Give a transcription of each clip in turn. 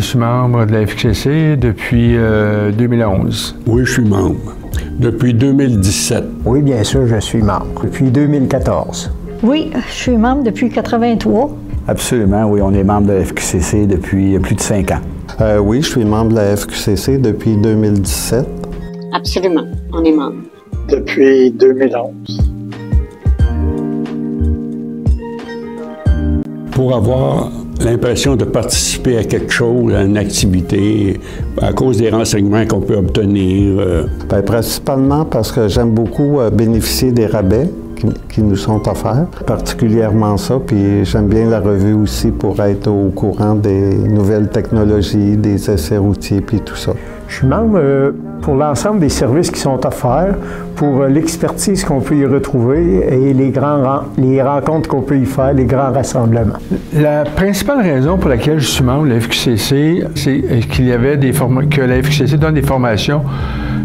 suis membre de la FQCC depuis 2011. Oui, je suis membre. Depuis 2017. Oui, bien sûr, je suis membre. Depuis 2014. Oui, je suis membre depuis 1983. Absolument, oui. On est membre de la FQCC depuis plus de 5 ans. Oui, je suis membre de la FQCC depuis 2017. Absolument, on est membre. Depuis 2011. Pour avoir l'impression de participer à quelque chose, à une activité, à cause des renseignements qu'on peut obtenir. Bien, principalement parce que j'aime beaucoup bénéficier des rabais qui nous sont offerts, particulièrement ça, puis j'aime bien la revue aussi pour être au courant des nouvelles technologies, des essais routiers, puis tout ça. Je suis membre pour l'ensemble des services qui sont offerts, pour l'expertise qu'on peut y retrouver et les rencontres qu'on peut y faire, les grands rassemblements. La principale raison pour laquelle je suis membre de la FQCC, c'est que la FQCC donne des formations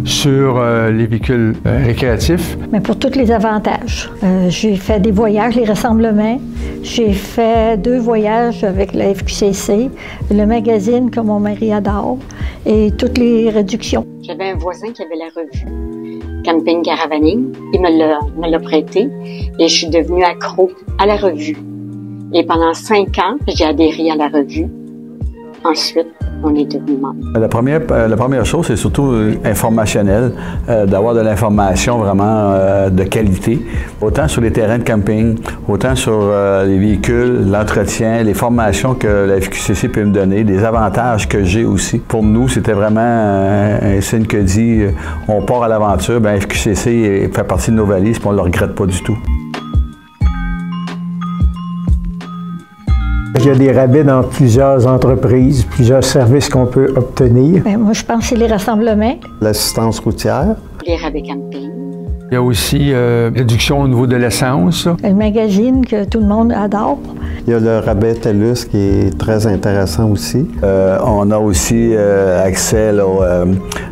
sur les véhicules récréatifs. Mais pour tous les avantages. J'ai fait des voyages, les rassemblements. J'ai fait 2 voyages avec la FQCC, le magazine que mon mari adore et toutes les réductions. J'avais un voisin qui avait la revue Camping Caravaning. Il me l'a prêté et je suis devenue accro à la revue. Et pendant 5 ans, j'ai adhéré à la revue. Ensuite, on est devenu membre. La première chose, c'est surtout informationnel, d'avoir de l'information vraiment de qualité, autant sur les terrains de camping, autant sur les véhicules, l'entretien, les formations que la FQCC peut me donner, des avantages que j'ai aussi. Pour nous, c'était vraiment un signe que dit on part à l'aventure, bien FQCC fait partie de nos valises, puis on ne le regrette pas du tout. Il y a des rabais dans plusieurs entreprises, plusieurs services qu'on peut obtenir. Bien, moi, je pense que c'est les rassemblements. L'assistance routière. Les rabais camping. Il y a aussi réduction au niveau de l'essence. Le magazine que tout le monde adore. Il y a le rabais TELUS qui est très intéressant aussi. On a aussi accès là,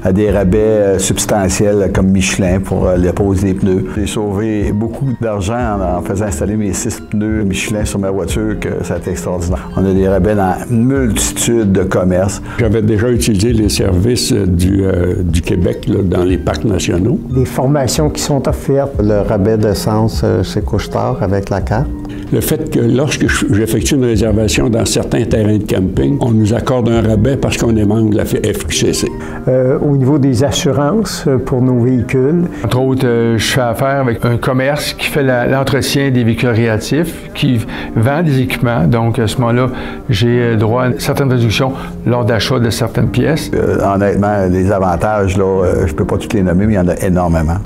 à des rabais substantiels comme Michelin pour la pose des pneus. J'ai sauvé beaucoup d'argent en faisant installer mes 6 pneus Michelin sur ma voiture, que ça a été extraordinaire. On a des rabais dans une multitude de commerces. J'avais déjà utilisé les services du Québec là, dans les parcs nationaux. Des formations qui sont offertes. Le rabais d'essence chez Couche-Tard avec la carte. Le fait que lorsque j'effectue une réservation dans certains terrains de camping, on nous accorde un rabais parce qu'on est membre de la FQCC. Au niveau des assurances pour nos véhicules. Entre autres, je fais affaire avec un commerce qui fait l'entretien des véhicules réactifs, qui vend des équipements. Donc, à ce moment-là, j'ai droit à certaines réductions lors d'achat de certaines pièces. Honnêtement, les avantages, là, je ne peux pas tous les nommer, mais il y en a énormément.